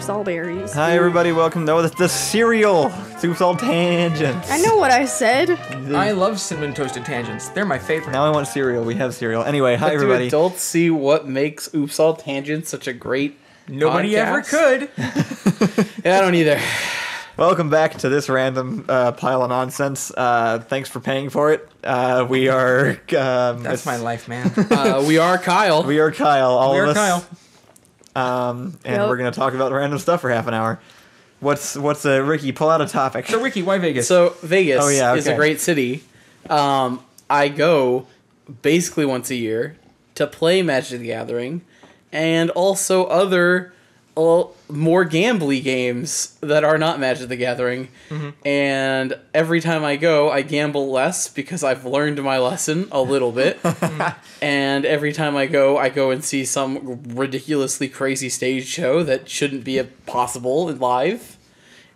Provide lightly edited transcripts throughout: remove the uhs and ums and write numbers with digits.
Oops All Berries. Hi everybody, welcome to the cereal. Oops All Tangents. I know what I said. I love cinnamon toasted tangents. They're my favorite. Now I want cereal. We have cereal. Anyway, hi But everybody. do adults see what makes Oops All Tangents such a great Nobody podcast? ever could. Yeah, I don't either. Welcome back to this random pile of nonsense. Thanks for paying for it. We are... That's my life, man. We are Kyle. We are Kyle, all We of are us. Kyle. And Yep. we're going to talk about random stuff for half an hour. What's Ricky, pull out a topic. So, Ricky, why Vegas? So Vegas Oh, yeah, is a okay. great city. I go basically once a year to play Magic the Gathering and also other more gambly games that are not Magic the Gathering. Mm-hmm. And every time I go, I gamble less because I've learned my lesson a little bit. And every time I go and see some ridiculously crazy stage show that shouldn't be possible live.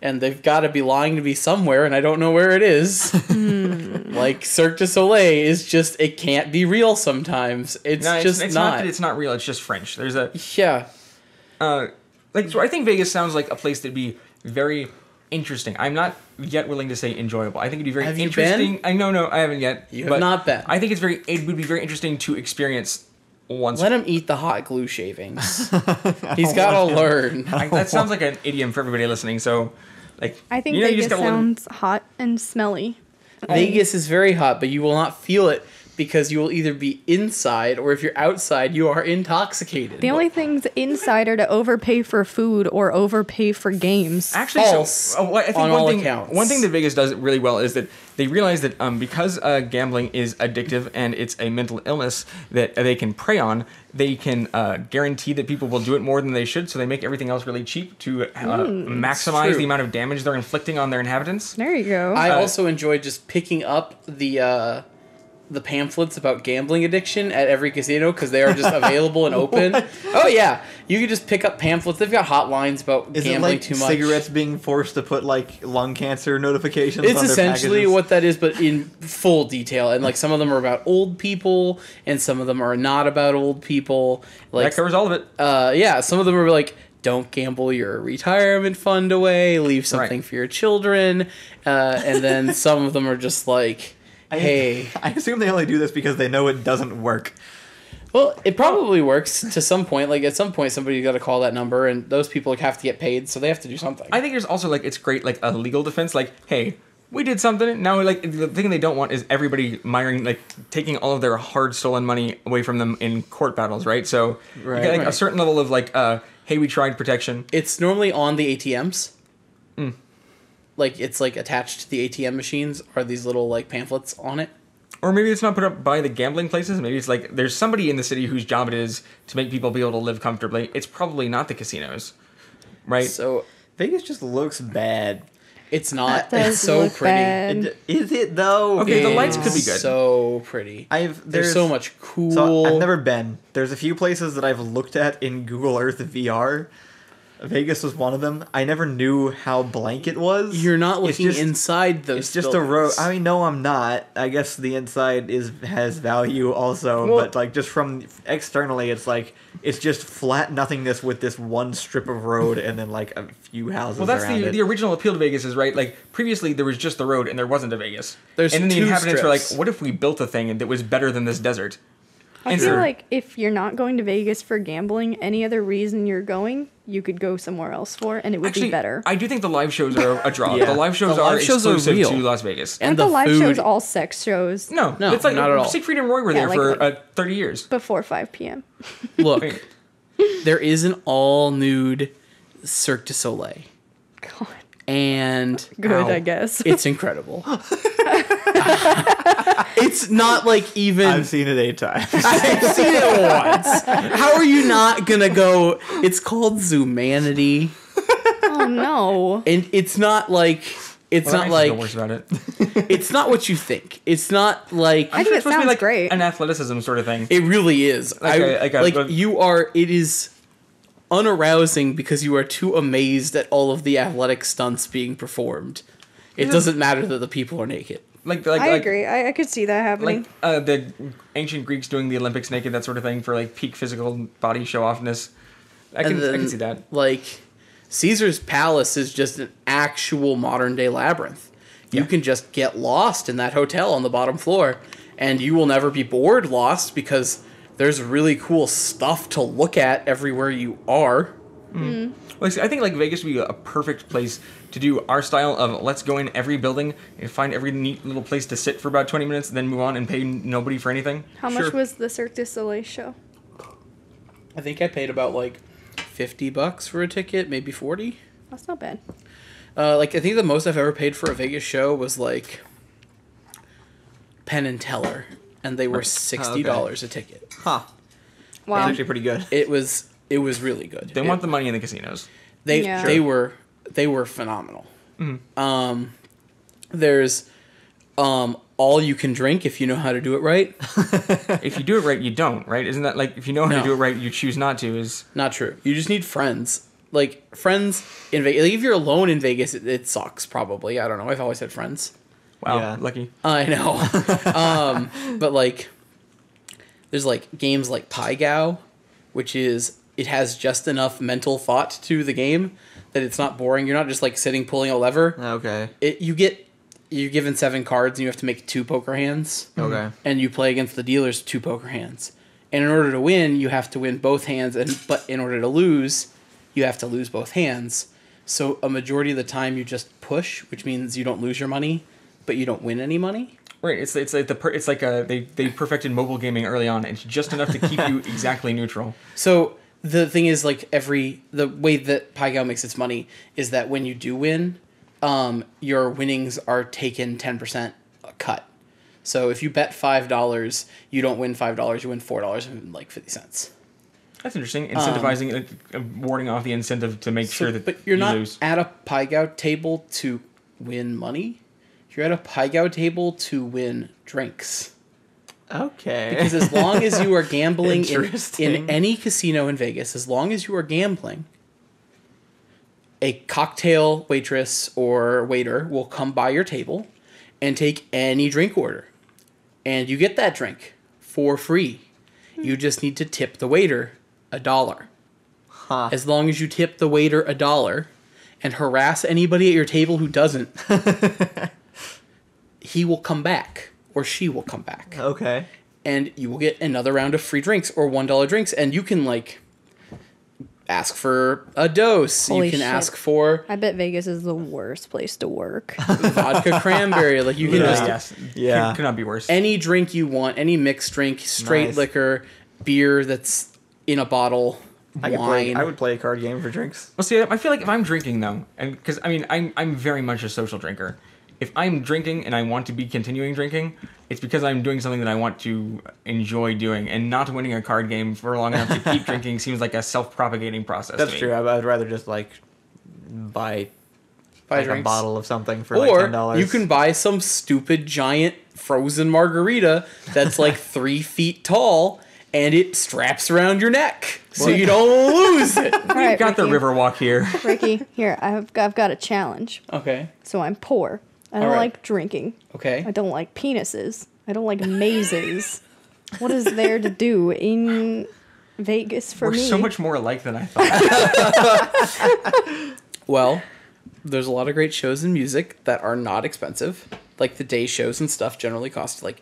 And they've got to be lying to me somewhere, and I don't know where it is. Like, Cirque du Soleil is just, it can't be real sometimes. It's no, just it's not. that it's not real. It's just French. There's a... Yeah. So I think Vegas sounds like a place that'd be very interesting. I'm not yet willing to say enjoyable. I think it'd be very Have you interesting. been? No, I haven't yet. You have but not been. I think it would be very interesting to experience once. Let him eat the hot glue shavings. He's got to learn. That sounds like an idiom for everybody listening. So, like, I think you Vegas just gotta learn- sounds hot and smelly. Vegas is very hot, but you will not feel it because you will either be inside or if you're outside, you are intoxicated. The only things inside are to overpay for food or overpay for games. Actually, False I think on one all thing, accounts. one thing that Vegas does really well is that they realize that because gambling is addictive and it's a mental illness that they can prey on, they can guarantee that people will do it more than they should, so they make everything else really cheap to maximize true. the amount of damage they're inflicting on their inhabitants. There you go. I also enjoy just picking up the pamphlets about gambling addiction at every casino because they are just available and open. Oh yeah, you can just pick up pamphlets. They've got hotlines about Is it gambling like too much. cigarettes being forced to put like lung cancer notifications It's on their essentially packages? what that is, but in full detail. And like some of them are about old people, and some of them are not about old people. Like That covers all of it. yeah, some of them are like, don't gamble your retirement fund away, leave something Right. for your children. And then some of them are just like, hey. I assume they only do this because they know it doesn't work. Well, it probably works to some point. Like, at some point, somebody's got to call that number, and those people have to get paid, so they have to do something. I think there's also like it's great like a legal defense. Like, hey, we did something. Now, like the thing they don't want is everybody miring like taking all of their hard stolen money away from them in court battles, right? So you get like a certain level of like, hey, we tried protection. It's normally on the ATMs. Like, it's, like, attached to the ATM machines are these little, like, pamphlets on it. Or maybe it's not put up by the gambling places. Maybe it's like there's somebody in the city whose job it is to make people be able to live comfortably. It's probably not the casinos, right? So, Vegas just looks bad. it's not. It does It's so look pretty. bad. Is it though? Okay, the lights It's could be good. so pretty. There's There's so much cool. So I've never been. There's a few places that I've looked at in Google Earth VR. Vegas was one of them. I never knew how blank it was. You're not It's looking just- inside those It's just a buildings. road. I mean, no, I'm not. I guess the inside has value also, Well- but like just from externally, it's like it's just flat nothingness with this one strip of road and then like a few houses. Well, that's around it. the original appeal to Vegas is right. Like previously, there was just the road and there wasn't a Vegas. There's and then the two inhabitants were like, strips. "What if we built a thing that was better than this desert?" I And feel so- like if you're not going to Vegas for gambling, any other reason you're going, you could go somewhere else for, and it would Actually, be better. I do think the live shows are a draw. Yeah. The live shows The are live shows are exclusive real. to Las Vegas. And Aren't the the live food. shows all sex shows No, No, it's like not at all. Siegfried and Roy were Yeah, there for like- 30 years. before 5 p.m. Look, Wait. there is an all-nude Cirque du Soleil. God, And good, Ow. I guess. it's incredible. It's not like even... I've seen it 8 times. I've seen it once. How are you not gonna go? It's called Zoomanity, Oh no. and it's not like it's Well, not that makes me like feel worse about it. it's not what you think. It's not like I think it It's supposed to be sounds like great. an athleticism sort of thing. it really is. Like You are. It is unarousing because you are too amazed at all of the athletic stunts being performed. It doesn't matter that the people are naked. I agree. I could see that happening. Like the ancient Greeks doing the Olympics naked, that sort of thing, for like peak physical body show offness. I can see that. Like Caesar's Palace is just an actual modern day labyrinth. You can just get lost in that hotel on the bottom floor, and you will never be bored lost because there's really cool stuff to look at everywhere you are. Well, I think like Vegas would be a perfect place to do our style of let's go in every building and find every neat little place to sit for about 20 minutes, then move on and pay nobody for anything. How much was the Cirque du Soleil show? I think I paid about like $50 for a ticket, maybe 40. That's not bad. I think the most I've ever paid for a Vegas show was like Penn and Teller, and they were $60 a ticket. Huh. Wow. That's actually pretty good. It was really good. They want the money in the casinos. They were phenomenal. There's all you can drink if you know how to do it right. If you do it right, you don't, right? Isn't that like if you know how to do it right, you choose not to? Is not true. You just need friends. Like friends in Vegas. Like, if you're alone in Vegas, it sucks. Probably. I don't know. I've always had friends. wow, Yeah. lucky. I know. But like, there's like games like Pai Gow, which is it has just enough mental thought to the game that it's not boring. You're not just like sitting pulling a lever. Okay. You're given 7 cards and you have to make 2 poker hands. Okay. And you play against the dealer's 2 poker hands. And in order to win, you have to win both hands. But in order to lose, you have to lose both hands. So a majority of the time you just push, which means you don't lose your money, but you don't win any money. Right, it's like they perfected mobile gaming early on. It's just enough to keep you exactly neutral. So the thing is, like the way that Pai Gow makes its money is that when you do win, your winnings are taken 10% cut. So if you bet $5, you don't win $5, you win $4 and like 50 cents. That's interesting. Incentivizing, warding off the incentive to make sure that but you're not lose. at a Pai Gow table to win money. You're at a Pai Gow table to win drinks. Okay. Because as long as you are gambling in Interesting. any casino in Vegas, as long as you are gambling, a cocktail waitress or waiter will come by your table and take any drink order. And you get that drink for free. You just need to tip the waiter $1. Huh. As long as you tip the waiter $1 and harass anybody at your table who doesn't, he will come back or she will come back. Okay. And you will get another round of free drinks or $1 drinks. And you can like ask for a dose. Holy you can shit. ask for I bet Vegas is the worst place to work. vodka cranberry. Like you can just Yes. Yeah. Could not be worse. any drink you want, any mixed drink, straight Nice. liquor, beer that's in a bottle, wine. I would play a card game for drinks. Well, see, I feel like if I'm drinking though, and because I mean, I'm very much a social drinker. If I'm drinking and I want to be continuing drinking, it's because I'm doing something that I want to enjoy doing, and not winning a card game for long enough to keep drinking seems like a self-propagating process. That's to me. true. I'd rather just like buy like a drinks. bottle of something for Or like $10. you can buy some stupid giant frozen margarita that's like 3 feet tall and it straps around your neck so you don't lose it. All right, Got the Ricky. Riverwalk here. Ricky, here, I've got a challenge. Okay. So I'm poor. I don't All right. like drinking. Okay. I don't like penises. I don't like mazes. What is there to do in Vegas for We're me? so much more alike than I thought. Well, there's a lot of great shows in music that are not expensive. Like the day shows and stuff generally cost like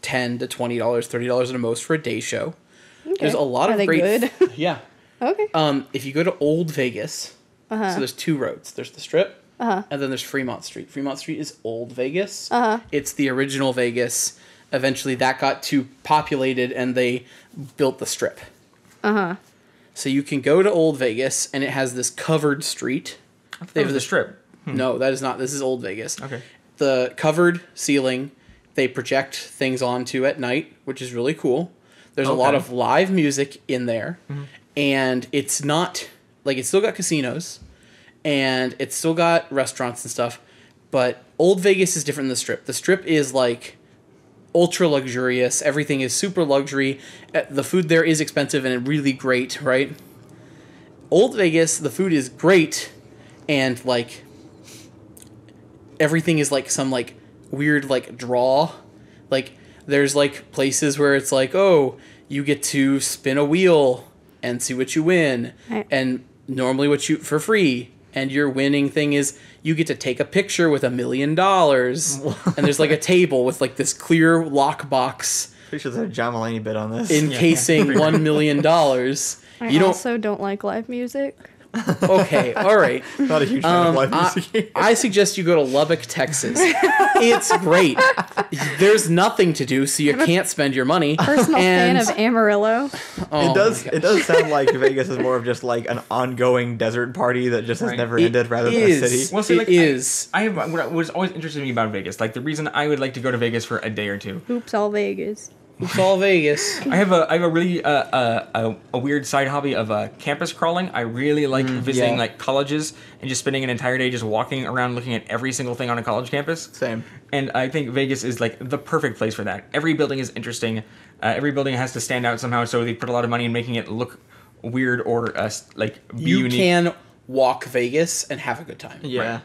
$10 to $20, $30 at the most for a day show. Okay. There's a lot Are of they great good? Yeah. Okay. If you go to Old Vegas, so there's 2 roads. There's the Strip, and then there's Fremont Street. Fremont Street is Old Vegas. It's the original Vegas. Eventually, that got too populated, and they built the Strip. So you can go to Old Vegas, and it has this covered street. They have the Strip. No, that is not. This is Old Vegas. Okay. The covered ceiling, they project things onto at night, which is really cool. There's a lot Okay. of live music in there, and it's not like it's still got casinos, and it's still got restaurants and stuff. But Old Vegas is different than the Strip. The Strip is like ultra luxurious. Everything is super luxury. The food there is expensive and really great, right? Old Vegas, the food is great, and like everything is like some like weird like draw. Like there's like places where it's like, oh, you get to spin a wheel and see what you win. Right. And normally what you for free, and your winning thing is you get to take a picture with $1 million, and there's like a table with like this clear lockbox Pretty sure there's a John Mulaney bit on this. encasing $1 million. I also don't like live music. Okay, all right. Not a huge fan of live music. I suggest you go to Lubbock, Texas. It's great. There's nothing to do, so you can't spend your money. Personal fan of Amarillo. Oh It does sound like Vegas is more of just like an ongoing desert party that just has never ended, rather than a city. Well, see, like, it is. I have what was always interested me about Vegas. Like the reason I would like to go to Vegas for a day or two. Oops, all Vegas. It's all Vegas. I have a really a weird side hobby of campus crawling. I really like visiting like colleges and just spending an entire day just walking around looking at every single thing on a college campus. Same. And I think Vegas is like the perfect place for that. Every building is interesting. Every building has to stand out somehow, so they put a lot of money in making it look weird or like be You unique. can walk Vegas and have a good time. Yeah. Right.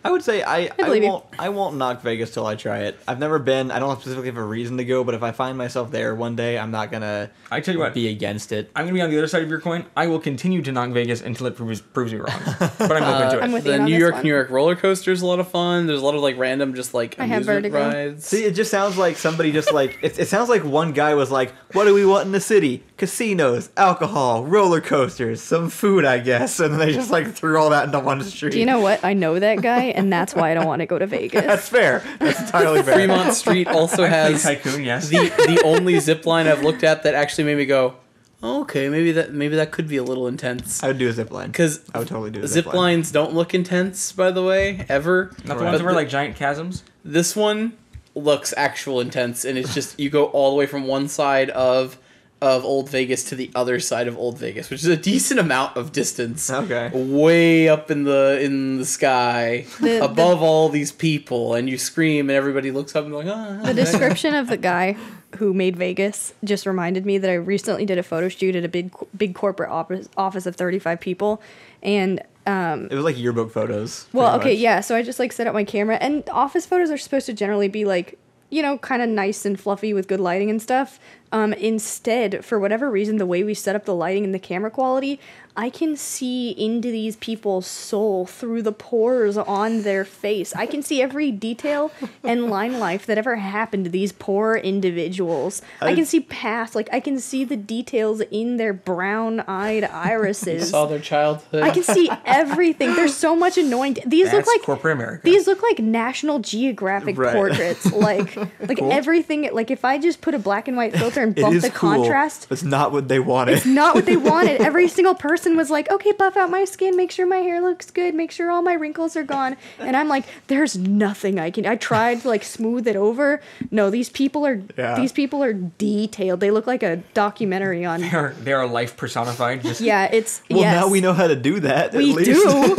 I would say believe you. I won't knock Vegas till I try it. I've never been. I don't specifically have a reason to go, but if I find myself there one day, I'm not gonna I tell you what, be against it. I'm gonna be on the other side of your coin. I will continue to knock Vegas until it proves me wrong. But I'm open to it. I'm with you The on New this York, one. New York roller coaster is a lot of fun. There's a lot of like random, just like I have amusement vertigo. rides. See, it just sounds like somebody just like it sounds like one guy was like, "What do we want in the city? Casinos, alcohol, roller coasters, some food, I guess." And then they just like threw all that into one street. Do you know what? I know that guy, and that's why I don't want to go to Vegas. That's fair. That's entirely fair. Fremont Street also has Tycoon, yes. the only zip line I've looked at that actually made me go, okay, maybe that could be a little intense. I would do a zip line. Because I would totally do a zip lines don't look intense, by the way, ever. Not the Right. ones that were like giant chasms. This one looks actual intense, and it's just you go all the way from one side of Old Vegas to the other side of Old Vegas, which is a decent amount of distance. Okay. Way up in the sky, above all these people, and you scream, and everybody looks up and they're like, ah. The description of the guy who made Vegas just reminded me that I recently did a photo shoot at a big corporate office of 35 people, and It was like yearbook photos. well, pretty okay, much. yeah. So I just like set up my camera, and office photos are supposed to generally be like, you know, kind of nice and fluffy with good lighting and stuff. Instead, for whatever reason, the way we set up the lighting and the camera quality, I can see into these people's soul through the pores on their face. I can see every detail and line life that ever happened to these poor individuals. I can see past, like, I can see the details in their brown-eyed irises. Saw their childhood. I can see everything. There's so much annoying. These look That's like corporate America. These look like National Geographic Right. portraits. Like Cool. everything. Like if I just put a black and white filter and It bump is the cool. contrast, It's not what they wanted. not what they wanted. Every single person was like, "Okay, buff out my skin. Make sure my hair looks good. Make sure all my wrinkles are gone." And I'm like, "There's nothing I can." I tried to like smooth it over. No, these people are detailed. They look like a documentary on. They are life personified. Just Yeah, it's Well, yes. now we know how to do that. We at least. do.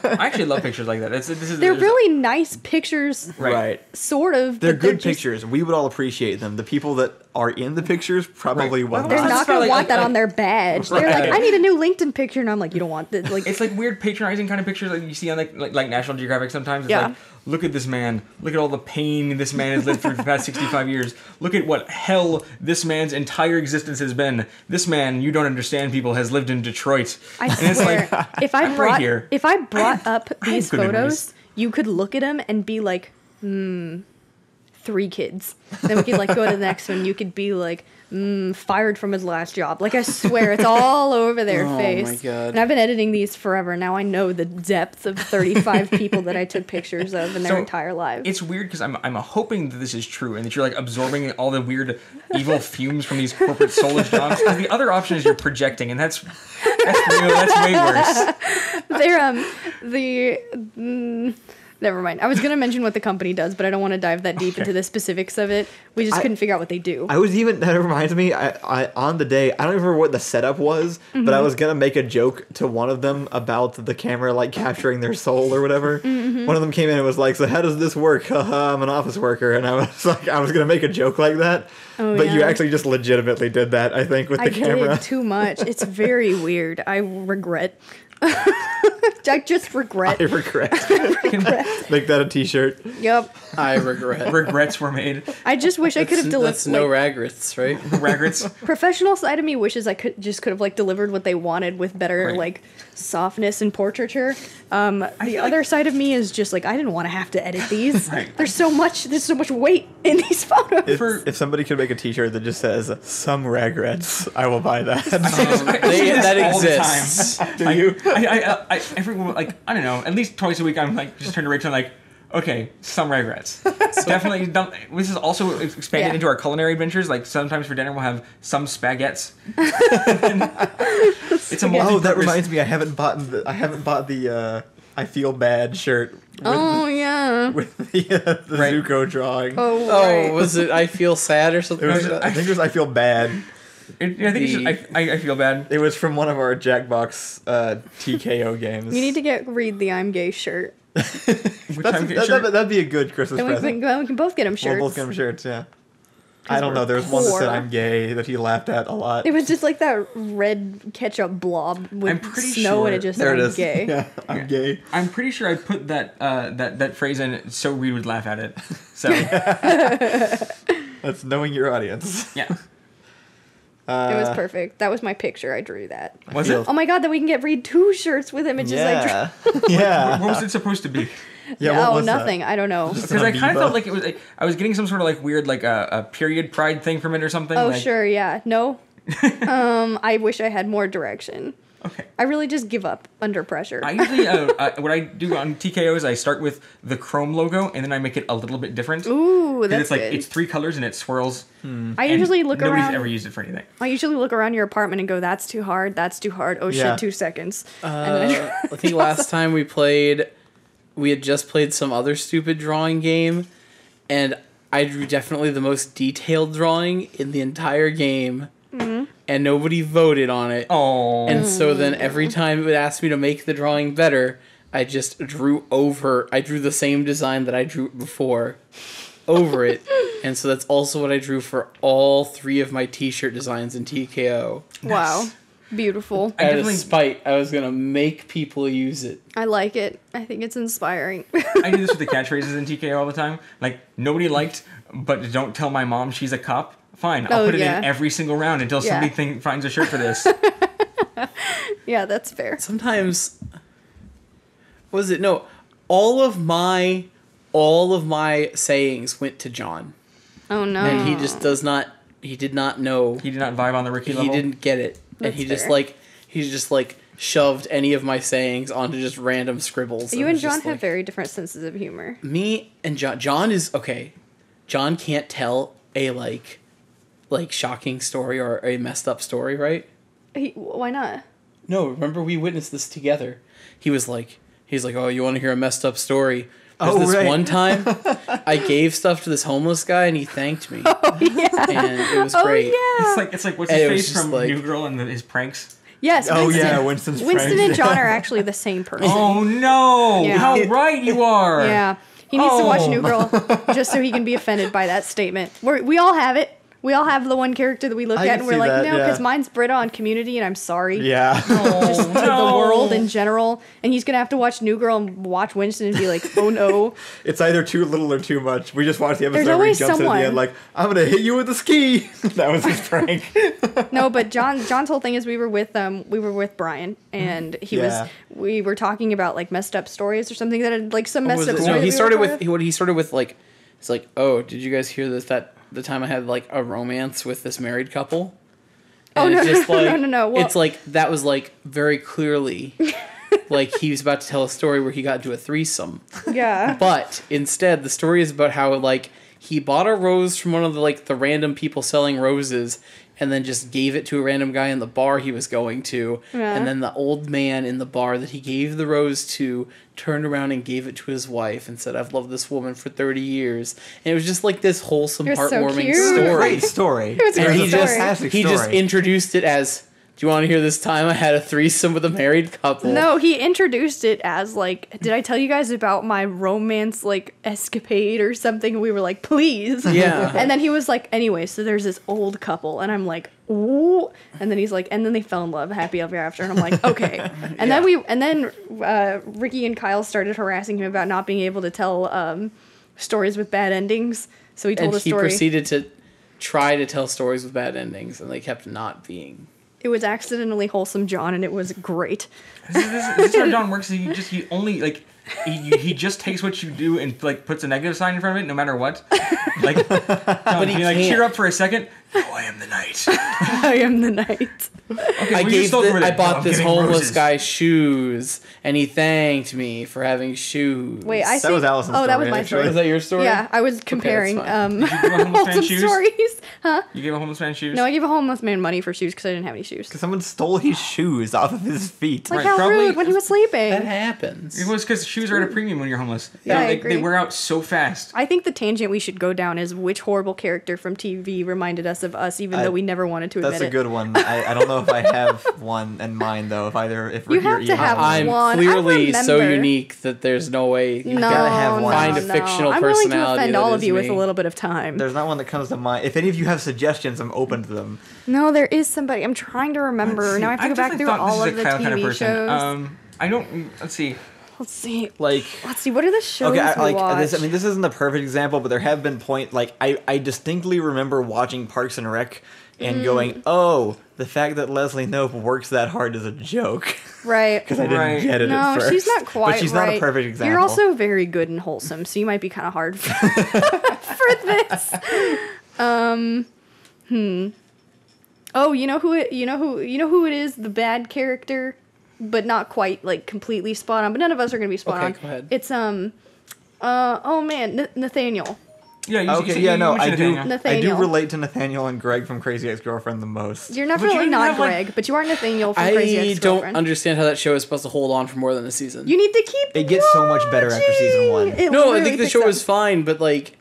I actually love pictures like that. They're really nice pictures. Right. Sort of. They're but good just- pictures. We would all appreciate them. The people that are in the pictures probably Right. won't. They're Well, not it's gonna like- want that on their badge. They're like, Right. I need a new LinkedIn picture, and I'm like, you don't want that. Like, It's like weird patronizing kind of pictures that you see on like National Geographic sometimes. It's Yeah. like, look at this man. Look at all the pain this man has lived through for the past 65 years. Look at what hell this man's entire existence has been. This man, you don't understand, people, has lived in Detroit. I and it's swear, like, if I I'm brought right here. if I brought up these good memories. photos, you could look at them and be like, 3 kids. Then we could like go to the next one. You could be like, fired from his last job. Like I swear, it's all over their Oh face. my God. And I've been editing these forever. Now I know the depth of 35 people that I took pictures of in their So, entire lives. It's weird because I'm hoping that this is true and that you're like absorbing all the weird evil fumes from these corporate soulless jobs. Because the other option is you're projecting, and that's way worse. They're never mind. I was gonna mention what the company does, but I don't want to dive that deep into the specifics of it. We just couldn't figure out what they do. I was even, that reminds me, I on the day, I don't remember what the setup was, but I was going to make a joke to one of them about the camera, like, capturing their soul or whatever. One of them came in and was like, "So how does this work? Haha, I'm an office worker." And I was like, I was going to make a joke like that. Oh, But you yeah. actually just legitimately did that, I think, with I the camera. did too much. It's very weird. I regret. I just regret. I regret. Make that a t-shirt. Yep. I regret. Regrets were made. I just wish I could have delivered. That's no regrets, right? Regrets. Professional side of me wishes I could have like delivered what they wanted with better Right. like softness and portraiture. The other side of me is just like I didn't want to have to edit these. Right. There's so much weight in these photos. If somebody could make a t-shirt that just says "some regrets," I will buy that. That all the exists. time. Do you? I I don't know, at least twice a week I'm like just turn to Rachel and like, okay, some regrets. Definitely don't. This is also expanded Yeah. into our culinary adventures. Like sometimes for dinner we'll have some spaghettis. It's a Oh, that multi-purpose- reminds me. I haven't bought the I feel bad shirt with, Oh yeah. with the Right. Zuko drawing. Oh, Oh, right. was it I Feel Sad or It something was, like I that? think it was I feel bad. I think it's just, I feel bad. It was from one of our Jackbox TKO games. You need to read the I'm gay shirt. That'd be a good Christmas Then we present. can both get him shirts. We'll both get them shirts, yeah. I don't know. There was one that said poor. I'm gay that he laughed at a lot. It was just like that red ketchup blob with I'm pretty snow and sure- it just There said it I'm is. gay. Yeah, I'm gay. I'm pretty sure I put that phrase in so Reed would laugh at it. So That's knowing your audience. yeah, It was perfect. That was my picture. I drew that. was feel- it? Oh my god, then we can get Reed 2 shirts with images I drew. Yeah. yeah. What was it supposed to be? Yeah, what Oh, was that? nothing. I don't know. Because I kind of amoeba. felt like it was. I was getting some sort of like weird like a period pride thing from it or something. Oh, like, sure, yeah. No. I wish I had more direction. Okay. I really just give up under pressure. I usually what I do on TKO is I start with the Chrome logo and then I make it a little bit different. Ooh, 'Cause that's it's like good. it's 3 colors and it swirls. I usually look Nobody's around. ever used it for anything. I usually look around your apartment and go, "That's too hard. That's too hard. Oh Yeah. shit, 2 seconds." And then I think last time we had just played some other stupid drawing game, and I drew definitely the most detailed drawing in the entire game, and nobody voted on it. Oh. And so then every time it would ask me to make the drawing better, I just drew the same design that I drew before over it. And so that's also what I drew for all 3 of my t-shirt designs in TKO. wow, beautiful. I Out definitely- of spite, I was going to make people use it. I like it. I think it's inspiring. I do this with the catchphrases in TKO all the time. Like, nobody liked, but don't tell my mom she's a cop. Fine, I'll Oh, put it yeah. in every single round until Yeah. somebody finds a shirt for this. Yeah, that's fair. Sometimes all of my sayings went to John, Oh no. and he just he did not know, He did not vibe on the Ricky he level. didn't get it, and That's he just fair. shoved any of my sayings onto just random scribbles. You It and was John just have like- very different senses of humor. me and John is okay. John can't tell a like shocking story or a messed up story, right? Why not? No, remember we witnessed this together. He's like, "Oh, you want to hear a messed up story?" There's this right. one time I gave stuff to this homeless guy and he thanked me. Yeah. And it was Oh great. yeah. It's like what's And his it was face just from like- New Girl and his pranks. Yes. Oh Winston. yeah, Winston's Winston pranks. and John are actually the same person. Oh no! Yeah. How right you are! Yeah. He needs to watch Oh. New Girl just so he can be offended by that statement. We all have it. We all have the one character that we look I at can and we're see like, that, no, because yeah. mine's Britta on Community and I'm sorry. Yeah. Oh, To the world in general. And he's going to have to watch New Girl and watch Winston and be like, oh no. It's either too little or too much. We just watched the There's episode where he always jumps in at someone. the end like, I'm gonna hit you with a ski. That was his prank. No, but John's whole thing is we were with Brian and Yeah. we were talking about like messed up stories or something that had like some messed up story. No, that he we started were part with he started with like, it's like, "Oh, did you guys hear this? That the time I had like a romance with this married couple?" Oh, And no, it's just no, like, no. Well- it's like that was like very clearly like he was about to tell a story where he got into a threesome. of. Yeah. But instead, the story is about how like he bought a rose from one of the random people selling roses, and then just gave it to a random guy in the bar he was going to, Yeah. and then the old man in the bar that he gave the rose to turned around and gave it to his wife and said, "I've loved this woman for 30 years," and it was just like this wholesome, It was so heartwarming cute. story. Great story. It was a And great he story. just fantastic he just story. introduced it as Do you want to hear this time I had a threesome with a married couple? No, he introduced it as like, did I tell you guys about my romance like escapade or something? We were like, please. Yeah. And then he was like, anyway, so there's this old couple, and I'm like, ooh. And then he's like, and then they fell in love, happy ever after. And I'm like, okay. And then Ricky and Kyle started harassing him about not being able to tell stories with bad endings. So he told And a he story. proceeded to try to tell stories with bad endings, and they kept not being. It was accidentally wholesome John, and it was great. This is how John works. He only like he just takes what you do and like puts a negative sign in front of it, no matter what. Like, John, he like can't. cheer up for a second. Oh, I am the knight. I am the knight. Okay, I bought this homeless guy shoes, and he thanked me for having shoes. Wait, I That think. was Allison's Oh, that was story, my actually. story. Is that your story? Yeah, I was comparing fine. Did you give a homeless man wholesome shoes? stories. Huh? You gave a homeless man shoes? No, I gave a homeless man money for shoes because I didn't have any shoes. Someone stole his shoes off of his feet. Like Right, how probably- rude when he was sleeping. That happens. It was because shoes are at a premium when you're homeless. Yeah, I they agree. wear out so fast. I think the tangent we should go down is which horrible character from TV reminded us of us, even though we never wanted to admit That's a it. good one. I don't know if I have one in mind though. If You Ricky or have to Ian have one. I'm one. I clearly so remember. unique that there's no way. No, gotta have one. Find a no. fictional I'm willing to personality offend that all of is you with me. a little bit of time. There's not one that comes to mind. If any of you have suggestions, I'm open to them. No, there is somebody. I'm trying to remember. Now I have to go back through all of the TV shows. I don't. Let's see. Let's see. Like, Let's see. What are the shows okay, we watch? this isn't the perfect example, but there have been I distinctly remember watching Parks and Rec and going, oh, the fact that Leslie Knope works that hard is a joke. Right. Because I didn't Right. get it at No, first. she's not quite But she's right. not a perfect example. You're also very good and wholesome, so you might be kind of hard for this. Oh, you know who it is, the bad character, but not quite like completely spot on. But none of us are gonna be spot on. Okay, go ahead. It's Nathaniel. Yeah. You, Okay, you, yeah, you no, I mentioned do. Nathaniel. I do Nathaniel. relate to Nathaniel and Greg from Crazy Ex-Girlfriend the most. You're But you definitely didn't not have, like- Greg, but you are Nathaniel from Crazy I Ex-Girlfriend. don't understand how that show is supposed to hold on for more than a season. You need to keep. It gets so much better after season one. It no, I really think the picks show up. is fine, but like,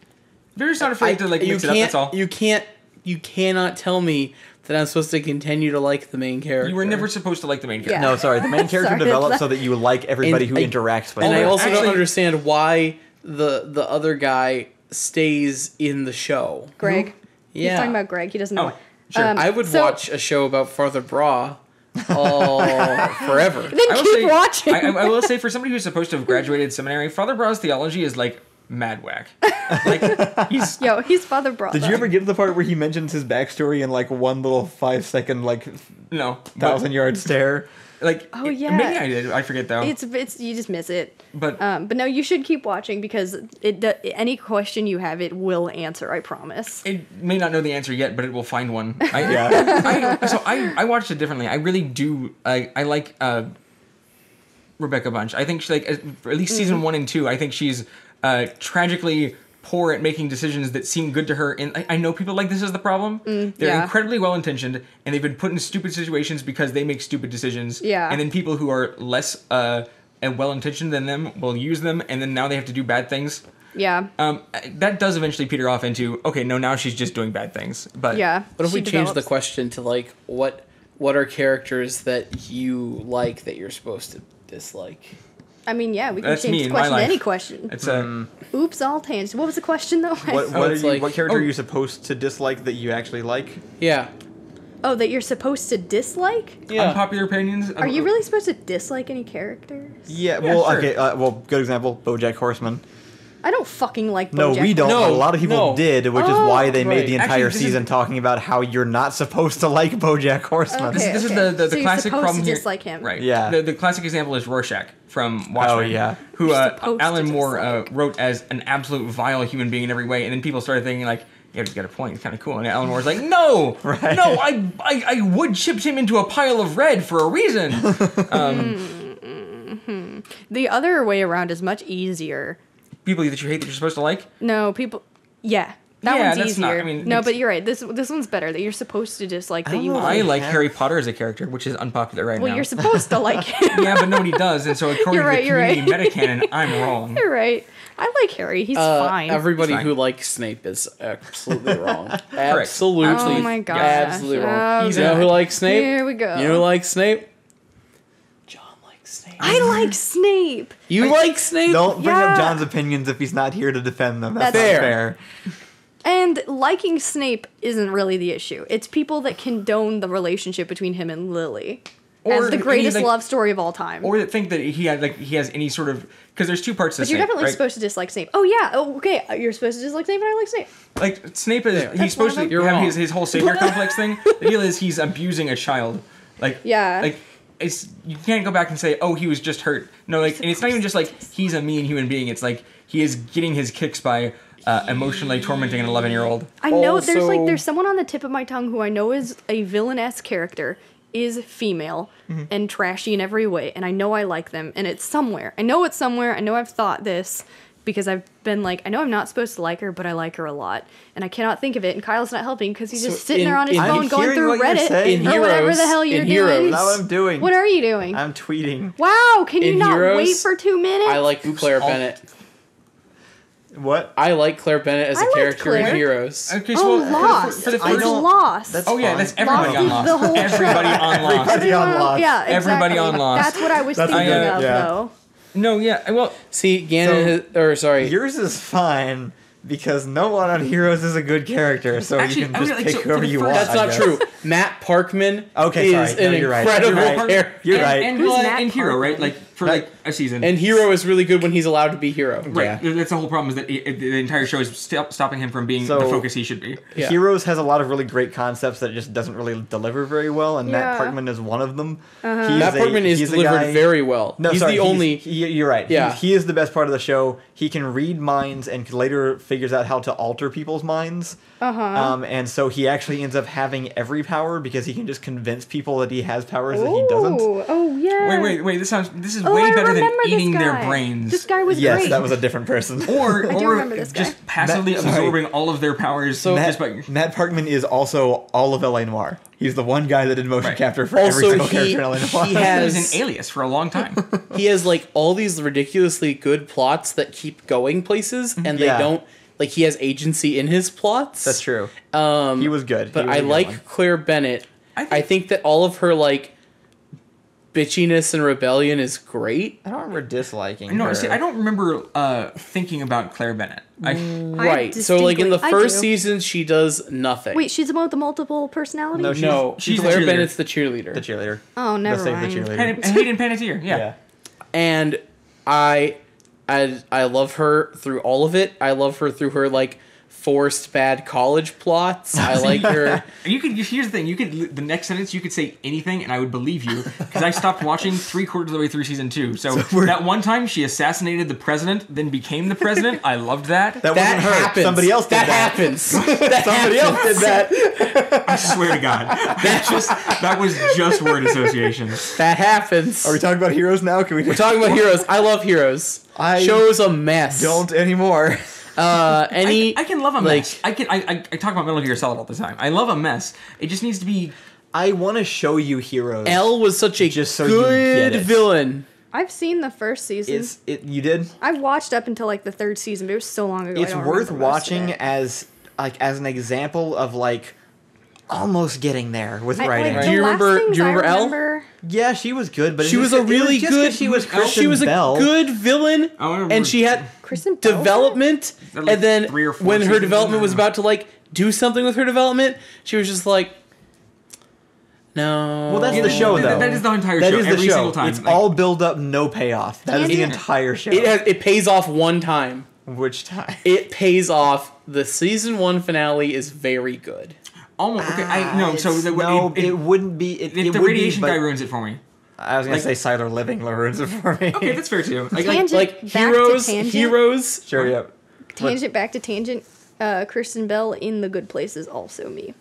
They're just not afraid to like you mix it up. That's all. You cannot tell me that I'm supposed to continue to like the main character. You were never supposed to like the main character. Yeah. No, sorry. The main character Sorry, develops that's so that you like everybody And who I- interacts with And them. I also don't Actually- understand why the other guy stays in the show. Greg. Yeah. He's talking about Greg. He doesn't know. Oh, sure. I would so- watch a show about Father Bra forever. Then I will keep say, watching. I will say, for somebody who's supposed to have graduated seminary, Father Brau's theology is like mad whack. Like he's Yo, he's Father Bra. Did you ever get to the part where he mentions his backstory in like one little 5-second like no 1,000-yard stare? Like Oh, yeah. maybe I did. I forget though. It's you just miss it. But But no, you should keep watching because any question you have, it will answer. I promise. it may not know the answer yet, but it will find one. Yeah. I watched it differently. I really do. I like Rebecca Bunch. I think she like at least season 1 and 2. I think she's tragically poor at making decisions that seem good to her. And I know people like this is the problem. They're yeah. incredibly well intentioned, and they've been put in stupid situations because they make stupid decisions. Yeah. And then people who are less and well intentioned than them will use them, and then now they have to do bad things. Yeah. That does eventually peter off into okay, no, now she's just doing bad things. But Yeah. What if she we change the develops. question to like what are characters that you like that you're supposed to dislike? I mean, yeah, we can That's change me the in my question to life. any question. it's Oops, all tangents. What was the question though? it's like- What character oh. are you supposed to dislike that you actually like? Yeah. Oh, that you're supposed to dislike? unpopular opinions. Are you really supposed to dislike any characters? Yeah, Yeah, well, sure. okay, good example, BoJack Horseman. I don't fucking like No, BoJack we don't. No, but a lot of people no. did, which is Oh, why they made right. the entire Actually, this is- season talking about how you're not supposed to like BoJack Horseman. Okay. This is okay. the So you're classic supposed problem to here. dislike him. Right. Yeah. The classic example is Rorschach from Watchmen. Oh, yeah. Who You're supposed to Alan Moore dislike. wrote as an absolute vile human being in every way, and then people started thinking like, yeah, he's got a point. He's kind of cool. And Alan Moore's like, no, Right. no, I would shipped him into a pile of red for a reason. The other way around is much easier. People that you hate that you're supposed to like. No, people. Yeah. That Yeah, one's that's easier. not- I mean, no, it's- but you're right. This one's better. That you're supposed to dislike that don't you know if I like. like Yeah. Harry Potter as a character, which is unpopular right Well, now. you're supposed to like him. Yeah, but nobody does, and so according You're right, to you're the right. community metacanon, I'm wrong. You're right. I like Harry. He's fine. Everybody It's fine. who likes Snape is absolutely wrong. Absolutely. Oh my gosh. Absolutely wrong. He's You know a- who likes Snape? Here we go. You know who likes Snape? John likes Snape. I like Snape. You like Snape? Don't bring Yeah. up John's opinions if he's not here to defend them. That's That's not fair. fair. And liking Snape isn't really the issue. It's people that condone the relationship between him and Lily Or as the any, greatest like- love story of all time. Or that think that he has any sort of, because there's two parts to but you're Snape, definitely right? supposed to dislike Snape. Oh yeah. Oh, okay. You're supposed to dislike Snape, and I like Snape. Like Snape is That's he's supposed one to of them. have You're his whole savior complex thing. The deal is he's abusing a child. Like Yeah. Like it's you can't go back and say, oh, he was just hurt. No, like and it's not even just like he's a mean human being. It's like he is getting his kicks by emotionally tormenting an 11-year-old. I know Also- there's someone on the tip of my tongue who I know is a villainess character, is female and trashy in every way, and I know I like them, and it's somewhere. I know it's somewhere. I know I've thought this because I've been like, I know I'm not supposed to like her, but I like her a lot, and I cannot think of it. And Kyle's not helping because he's So just sitting there in- on his in- phone I'm going hearing through what you're Reddit saying. or whatever the hell In you're Heroes- doing. That's what I'm doing. What are you doing? I'm tweeting. Wow, can you In not Heroes, wait for 2 minutes? I like Claire I'll- Bennett. What? I like Claire Bennett as I a liked character in Claire. Heroes. Okay, Oh, well, Lost. for the I It's first, don't- Lost. That's oh yeah, fine. that's everybody Lost on is Lost. the whole Everybody show. on Lost. Everybody on Lost. Yeah, Everybody exactly. on Lost. That's what I was That's thinking good, of, yeah. though. No, yeah, well, See, Ganon, sorry. Yours is fine because no one on Heroes is a good character, so Actually, you can I would just like- pick so for whoever the you first- want. That's I not guess. true. Matt Parkman Okay, is sorry. No, an you're right. incredible You're right. character. You're right. And, Who's well, Matt and Hero, right? Like for Right. like a season. And Hero is really good when he's allowed to be Hero. right, Yeah. that's the whole problem is that the entire show is stopping him from being So- the focus he should be. Yeah. Heroes has a lot of really great concepts that it just doesn't really deliver very well, and Matt Yeah. Parkman is one of them. Matt Parkman is he's a delivered guy- very well. No, he's sorry, the only. you're right. Yeah. He is the best part of the show. He can read minds and later figures out how to alter people's minds. And so he actually ends up having every power because he can just convince people that he has powers that he doesn't. Oh, yeah. Wait. This is Oh, way I better than remember this eating their guy. brains. This guy was Yes, great. that was a different person. or do remember this guy. just passively Matt- sorry. absorbing all of their powers. So- just by, Matt Parkman is also all of LA Noire. He's the one guy that did motion Right. capture for every Also, single he- character in LA Noire. he he has- was an alias for a long time. He has like all these ridiculously good plots that keep going places, and they Yeah. don't. Like he has agency in his plots. That's true. Um, He was good. But He was I a good like one. Claire Bennett. I I think that all of her like bitchiness and rebellion is great. I don't remember disliking No, her. see, I don't remember thinking about Claire Bennett. Right. So like in the distinctly- I first do. season, she does nothing. Wait, she's about the multiple personality? No, no, she's the Claire cheerleader. Bennett's the cheerleader. the cheerleader. Oh, never the mind. Save the cheerleader. Hayden Panettiere, yeah. And I love her through all of it. I love her through her like forced bad college plots. I like her. Here's the thing. The next sentence you could say anything, and I would believe you because I stopped watching 3/4 of the way through season 2. So that one time she assassinated the president, then became the president. I loved that. That That wasn't her. happens. Somebody else did that. happens. Somebody else did that. I swear to God, that was just word association. That happens. Are we talking about Heroes now? Can we? We're talking about Heroes. I love Heroes. Show's a mess. Don't anymore. I can love a like- mess. I talk about Metal Gear Solid all the time. I love a mess. It just needs to be. I want to show you Heroes. L was such a Just so you get good it. villain. I've seen the first season. You did? I watched up until like the 3rd season, but it was so long ago. It's I don't worth remember most of watching it. as an example of like almost getting there with I- writing. like, Do you the last remember- things do you I remember Elle? remember- Yeah, she was good, but She was a really good. She was She Kristen was a Bell. good villain, I remember- and she had Kristen Bell? development. that like And then 3 or 4 when her seasons development in? was about to like do something with her development, she was just like, no. Well, that's Yeah, the show, though. that is the entire That show. is the Every show. single time. It's Like, all build up, no payoff. That is the Yeah. entire show. it pays off one time. Which time? It pays off. The season 1 finale is very good. almost. Okay, I no. So it wouldn't be. It the would radiation be, guy but ruins it for me. I was gonna like- say Siler Living ruins it for me. Okay, that's fair too. Tangent Like back to heroes, tangent. heroes. Sure, yep. Tangent back to tangent. Kristen Bell in The Good Place is also me.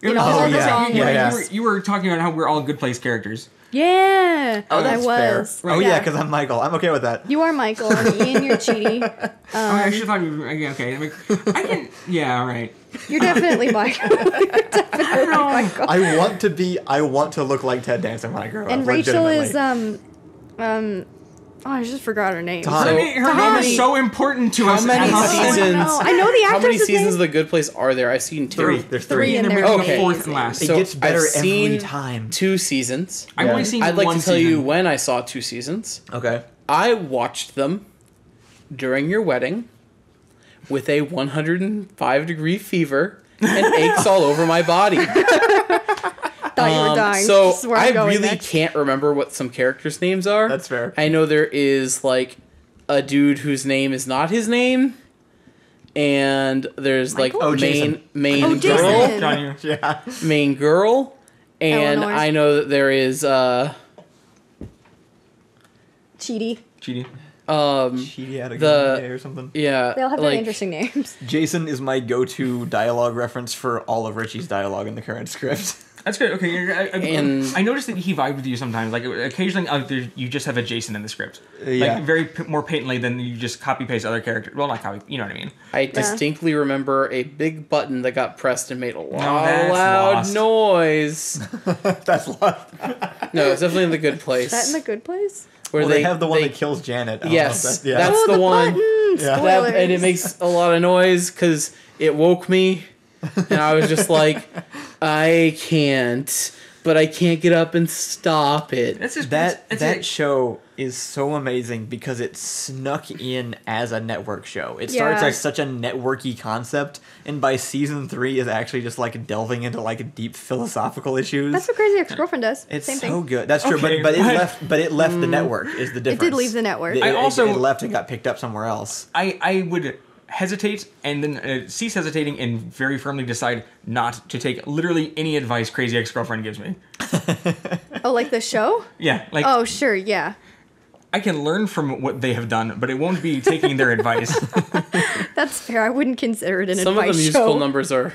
You know, Oh, all the yeah. song Yeah, lyrics. yeah. You were talking about how we're all good place characters. Yeah. Oh, that's I fair. was. Oh yeah, because I'm Michael. I'm okay with that. You are Michael, and Ian, you're Cheaty. I should have thought you were, yeah, okay. I can, yeah, all right. You're definitely Michael. You're definitely Michael. I want to look like Ted Danson when I grow up. And Rachel is legitimately. oh, I just forgot her name. Tom. Her name is so important to How us. many as- seasons? I know the How many actress' seasons name. of The Good Place are there? I've seen 2. Three. There's Three three. in And there. they're making Okay. a fourth and last. It So gets better I've every seen time. 2 seasons. I've only seen I'd like one to tell you season. when I saw 2 seasons. Okay. I watched them during your wedding with a 105-degree fever and aches all over my body. Thought you were dying. So This is where I'm I going really next. can't remember what some characters' names are. That's fair. I know there is like a dude whose name is not his name, and there's Michael? Oh, like Jason. main Oh, girl, Jason. John, you. Yeah. main girl, and Eleanor. I know that there is Cheaty. Cheaty. She had a The- good day or something. yeah, They all have very like, interesting names. Jason is my go-to dialogue reference for all of Richie's dialogue in the current script. That's good. Okay, And- I noticed that he vibed with you sometimes. Like occasionally, you just have a Jason in the script. Yeah. Like very more patently than you just copy paste other characters. Well, not copy. You know what I mean? I distinctly remember a big button that got pressed and made a that's loud Lost. noise. That's lost. No, it's definitely in The Good Place. Is that in the good place? where Well, they have the one that kills Janet. I don't know if Yes, that- yeah. that's Oh, the the one. button! Yeah. Spoilers. And it makes a lot of noise because it woke me, and I was just like, I can't, but I can't get up and stop it. That's just That it's that show is so amazing because it snuck in as a network show. It starts Yeah. as such a networky concept, and by season 3 is actually just like delving into like deep philosophical issues. That's what Crazy Ex-Girlfriend does. It's Same so thing. good. That's true, Okay, but but- it left the network is the difference. did leave the network. It, I also- it left and got picked up somewhere else. I would hesitate and then cease hesitating and very firmly decide not to take literally any advice Crazy Ex-Girlfriend gives me. Oh, like the show? Yeah, like Oh, sure, yeah. I can learn from what they have done, but it won't be taking their advice. That's fair. I wouldn't consider it an Some of advice the musical show. numbers are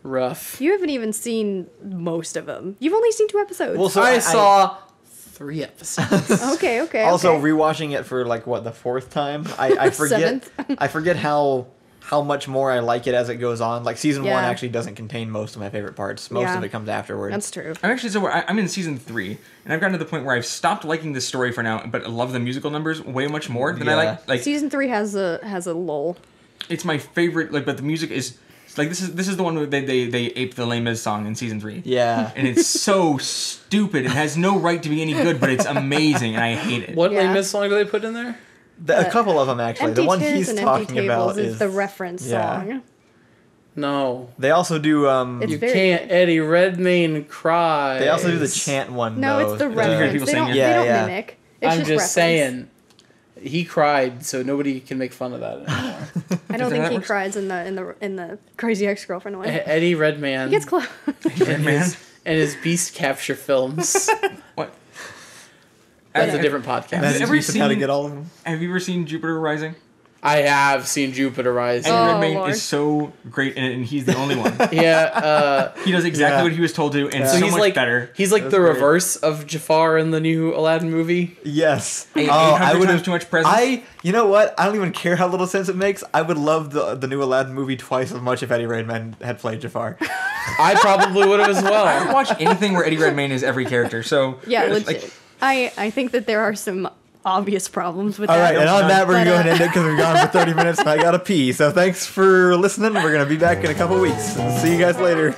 rough. You haven't even seen most of them. You've only seen 2 episodes. Well, so I saw 3 episodes. okay. Also, okay. rewatching it for like what the 4th time, I forget Seventh. I forget how much more I like it as it goes on. Like season 1 Yeah. actually doesn't contain most of my favorite parts. Most Yeah. of it comes afterwards. That's true. I'm actually I'm in season 3, and I've gotten to the point where I've stopped liking this story for now, but I love the musical numbers way much more than I Yeah. like. Season 3 has a lull. It's my favorite. Like, but the music is like this is the one where they ape the Les Mis song in season 3. Yeah. And it's so stupid. It has no right to be any good, but it's amazing, and I hate it. What Yeah. Les Mis song do they put in there? A couple of them actually. Empty The one Chairs he's and talking Empty about Tables is the reference yeah. song. No. They also do It's You very can't Eddie Redmayne cry. they also do the chant one. No, though. it's the you hear reference. people They sing don't, it? they Yeah, don't yeah. mimic. It's I'm just just reference. saying. He cried, so nobody can make fun of that anymore. I don't that think he works? cries in the Crazy Ex-Girlfriend one. Eddie Redmayne He gets close. Man, and his beast capture films. what? That's a Have- different podcast. Imagine ever how to seen- get all of them. Have you ever seen Jupiter Rising? I have seen Jupiter Rising. Eddie Oh, Redmayne Lord. is so great in it, and he's the only one. Yeah, He does exactly Yeah. what he was told to, and Yeah. so, so he's much like better. he's like That's the great. reverse of Jafar in the new Aladdin movie. Yes. Eight- Oh, 800 I would times have too much presence. You know what? I don't even care how little sense it makes. I would love the new Aladdin movie twice as much if Eddie Redmayne had played Jafar. I probably would have as I well. watch anything where Eddie Redmayne is every character. So Yeah, like, legit. I think that there are some obvious problems with All that. right, and on that, we're going to go But, ahead and end it because we've gone for 30 minutes and I got to pee. So thanks for listening. We're going to be back in a couple weeks. See you guys later.